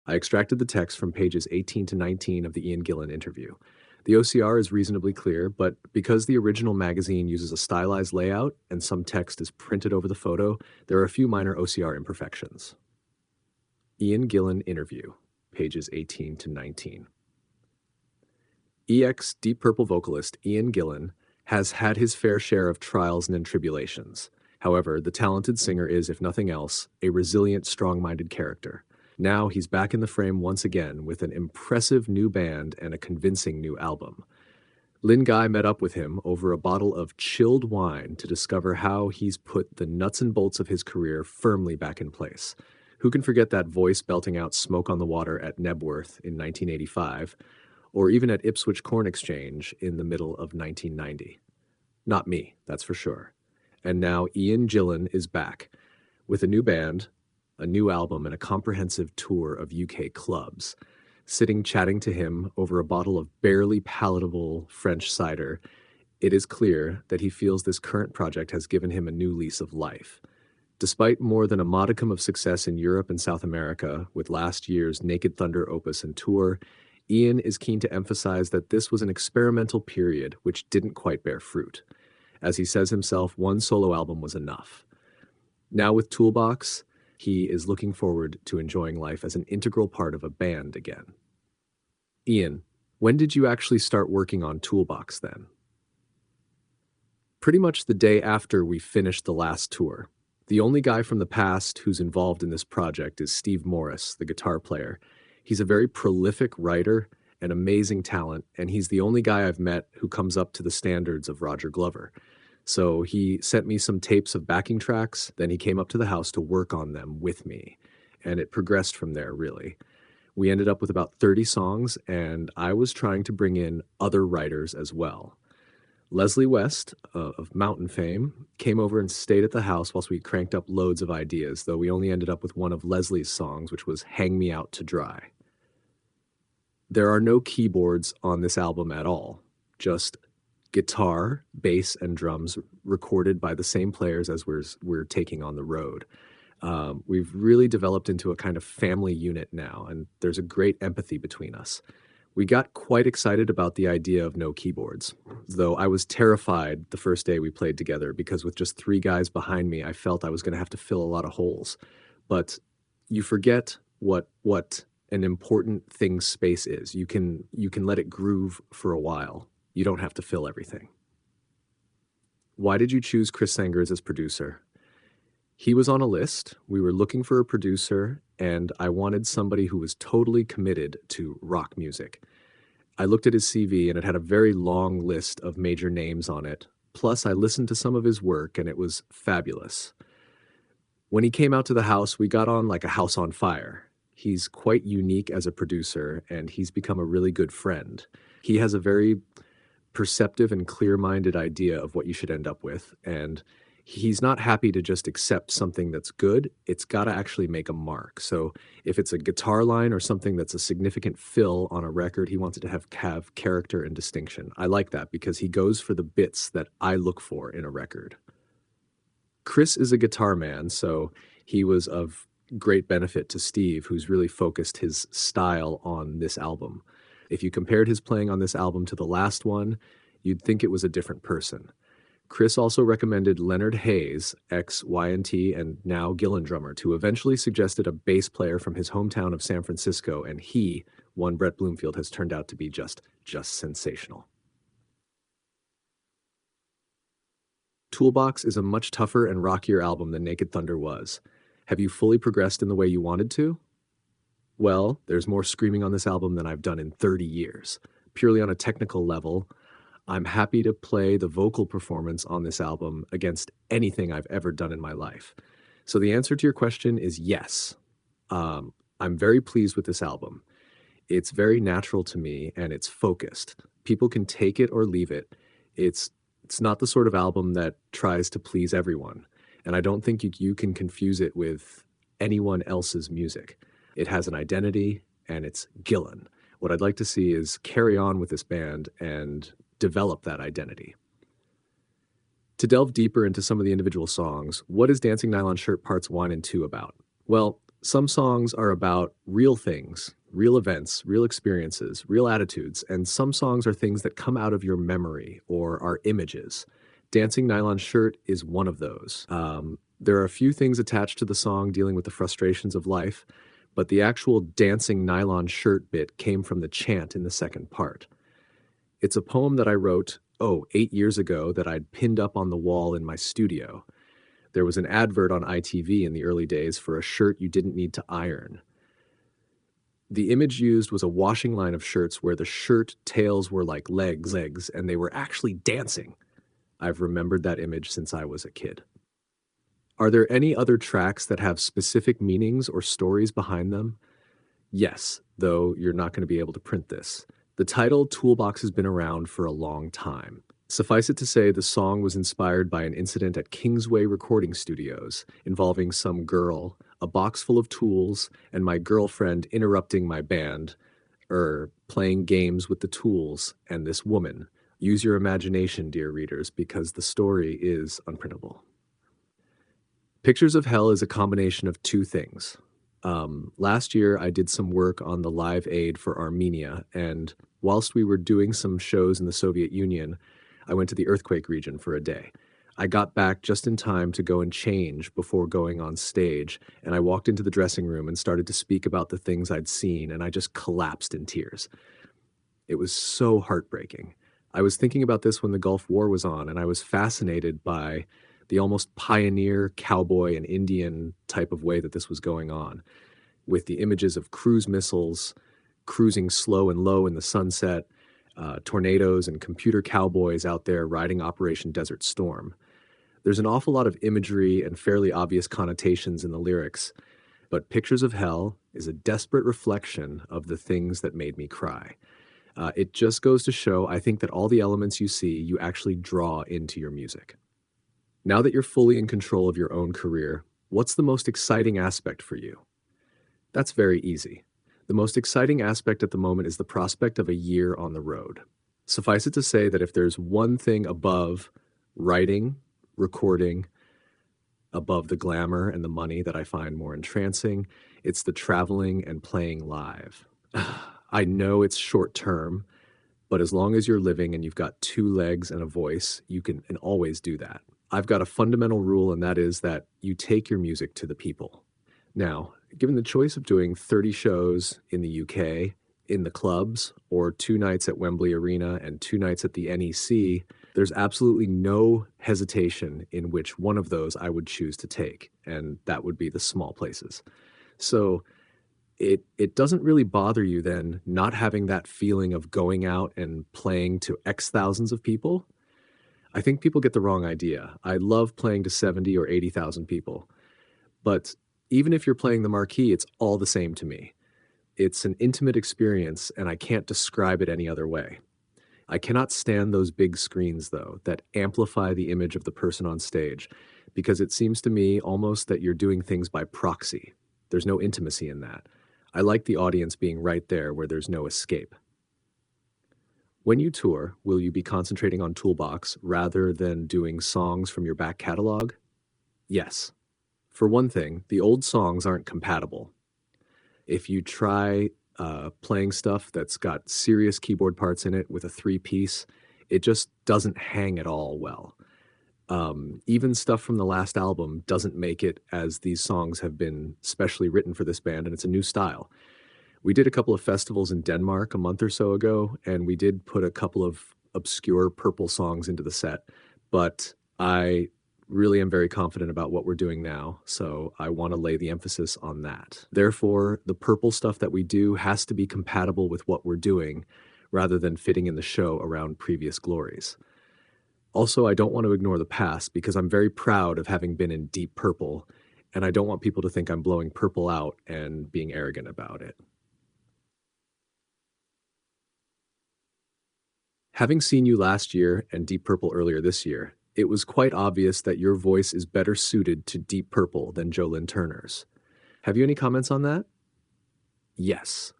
I extracted the text from pages 18 to 19 of the Ian Gillan interview. The OCR is reasonably clear, but because the original magazine uses a stylized layout and some text is printed over the photo, there are a few minor OCR imperfections. Ian Gillan interview, pages 18 to 19. EX Deep Purple vocalist Ian Gillan has had his fair share of trials and tribulations. However, the talented singer is, if nothing else, a resilient, strong-minded character. Now he's back in the frame once again with an impressive new band and a convincing new album. Lyn Guy met up with him over a bottle of chilled wine to discover how he's put the nuts and bolts of his career firmly back in place. Who can forget that voice belting out Smoke on the Water at Nebworth in 1985, or even at Ipswich Corn Exchange in the middle of 1990? Not me, that's for sure. And now Ian Gillan is back with a new band, a new album, and a comprehensive tour of UK clubs. Sitting chatting to him over a bottle of barely palatable French cider, it is clear that he feels this current project has given him a new lease of life. Despite more than a modicum of success in Europe and South America with last year's Naked Thunder opus and tour, Ian is keen to emphasize that this was an experimental period which didn't quite bear fruit. As he says himself, one solo album was enough. Now with Toolbox, he is looking forward to enjoying life as an integral part of a band again. Ian, when did you actually start working on Toolbox then? Pretty much the day after we finished the last tour. The only guy from the past who's involved in this project is Steve Morris, the guitar player. He's a very prolific writer and amazing talent, and he's the only guy I've met who comes up to the standards of Roger Glover. So he sent me some tapes of backing tracks, then he came up to the house to work on them with me, and it progressed from there, really. We ended up with about 30 songs, and I was trying to bring in other writers as well. Leslie West, of Mountain fame, came over and stayed at the house whilst we cranked up loads of ideas, though we only ended up with one of Leslie's songs, which was Hang Me Out to Dry. There are no keyboards on this album at all, just guitar, bass, and drums recorded by the same players as we're taking on the road. We've really developed into a kind of family unit now, and there's a great empathy between us. We got quite excited about the idea of no keyboards, though I was terrified the first day we played together because with just 3 guys behind me, I felt I was going to have to fill a lot of holes. But you forget what an important thing space is. You can let it groove for a while. You don't have to fill everything. Why did you choose Chris Sangers as producer? He was on a list. We were looking for a producer, and I wanted somebody who was totally committed to rock music. I looked at his CV, and it had a very long list of major names on it. Plus, I listened to some of his work, and it was fabulous. When he came out to the house, we got on like a house on fire. He's quite unique as a producer, and he's become a really good friend. He has a very perceptive and clear-minded idea of what you should end up with, and he's not happy to just accept something that's good. It's got to actually make a mark. So if it's a guitar line or something that's a significant fill on a record, he wants it to have character and distinction. I like that because he goes for the bits that I look for in a record. Chris is a guitar man, so he was of great benefit to Steve, who's really focused his style on this album. If you compared his playing on this album to the last one, you'd think it was a different person. Chris also recommended Leonard Hayes, ex-Y&T and now Gillan drummer, who eventually suggested a bass player from his hometown of San Francisco, and he, one Brett Bloomfield, has turned out to be just sensational. Toolbox is a much tougher and rockier album than Naked Thunder was. Have you fully progressed in the way you wanted to? Well, there's more screaming on this album than I've done in 30 years. Purely on a technical level, I'm happy to play the vocal performance on this album against anything I've ever done in my life. So the answer to your question is yes. I'm very pleased with this album. It's very natural to me and it's focused. People can take it or leave it. It's not the sort of album that tries to please everyone. And I don't think you can confuse it with anyone else's music. It has an identity and it's Gillan. What I'd like to see is carry on with this band and develop that identity. To delve deeper into some of the individual songs, what is Dancing Nylon Shirt Parts 1 and 2 about? Well, Some songs are about real things, real events, real experiences, real attitudes, and some songs are things that come out of your memory or are images. Dancing Nylon Shirt is one of those. There are a few things attached to the song dealing with the frustrations of life, but the actual dancing nylon shirt bit came from the chant in the second part. It's a poem that I wrote, 8 years ago that I'd pinned up on the wall in my studio. There was an advert on ITV in the early days for a shirt you didn't need to iron. The image used was a washing line of shirts where the shirt tails were like legs, and they were actually dancing. I've remembered that image since I was a kid. Are there any other tracks that have specific meanings or stories behind them? Yes, though you're not going to be able to print this. The title Toolbox has been around for a long time. Suffice it to say, the song was inspired by an incident at Kingsway Recording Studios involving some girl, a box full of tools, and my girlfriend interrupting my band, playing games with the tools and this woman. Use your imagination, dear readers, because the story is unprintable. Pictures of Hell is a combination of two things. Last year, I did some work on the Live Aid for Armenia, and whilst we were doing some shows in the Soviet Union, I went to the earthquake region for a day. I got back just in time to go and change before going on stage, and I walked into the dressing room and started to speak about the things I'd seen, and I just collapsed in tears. It was so heartbreaking. I was thinking about this when the Gulf War was on, and I was fascinated by the almost pioneer cowboy and Indian type of way that this was going on, with the images of cruise missiles cruising slow and low in the sunset, tornadoes and computer cowboys out there riding Operation Desert Storm. There's an awful lot of imagery and fairly obvious connotations in the lyrics, but Pictures of Hell is a desperate reflection of the things that made me cry. It just goes to show, I think, that all the elements you see, you actually draw into your music. Now that you're fully in control of your own career, what's the most exciting aspect for you? That's very easy. The most exciting aspect at the moment is the prospect of a year on the road. Suffice it to say that if there's one thing above writing, recording, above the glamour and the money that I find more entrancing, it's the traveling and playing live. I know it's short term, but as long as you're living and you've got two legs and a voice, you can always do that. I've got a fundamental rule, and that is that you take your music to the people. Now, given the choice of doing 30 shows in the UK, in the clubs, or 2 nights at Wembley Arena and 2 nights at the NEC, there's absolutely no hesitation in which one of those I would choose to take, and that would be the small places. So it doesn't really bother you then not having that feeling of going out and playing to X thousands of people. I think people get the wrong idea. I love playing to 70 or 80,000 people, but even if you're playing the marquee, it's all the same to me. It's an intimate experience, and I can't describe it any other way. I cannot stand those big screens, though, that amplify the image of the person on stage, because it seems to me almost that you're doing things by proxy. There's no intimacy in that. I like the audience being right there where there's no escape. When you tour, will you be concentrating on Toolbox rather than doing songs from your back catalog? Yes. For one thing, the old songs aren't compatible. If you try playing stuff that's got serious keyboard parts in it with a 3-piece, it just doesn't hang at all well. Even stuff from the last album doesn't make it, as these songs have been specially written for this band, and it's a new style. We did a couple of festivals in Denmark a month or so ago, and we did put a couple of obscure purple songs into the set, but I really am very confident about what we're doing now, so I want to lay the emphasis on that. Therefore, the purple stuff that we do has to be compatible with what we're doing, rather than fitting in the show around previous glories. Also, I don't want to ignore the past, because I'm very proud of having been in Deep Purple, and I don't want people to think I'm blowing Purple out and being arrogant about it. Having seen you last year and Deep Purple earlier this year, it was quite obvious that your voice is better suited to Deep Purple than Joe Lynn Turner's. Have you any comments on that? Yes.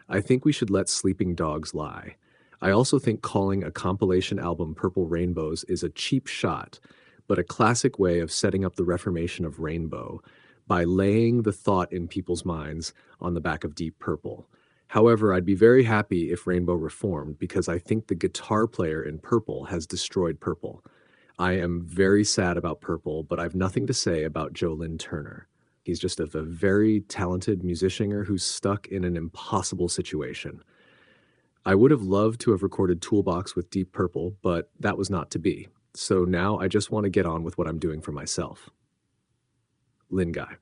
I think we should let sleeping dogs lie. I also think calling a compilation album Purple Rainbows is a cheap shot, but a classic way of setting up the reformation of Rainbow by laying the thought in people's minds on the back of Deep Purple. However, I'd be very happy if Rainbow reformed because I think the guitar player in Purple has destroyed Purple. I am very sad about Purple, but I've nothing to say about Joe Lynn Turner. He's just a very talented musician who's stuck in an impossible situation. I would have loved to have recorded Toolbox with Deep Purple, but that was not to be. So now I just want to get on with what I'm doing for myself. Lyn Guy.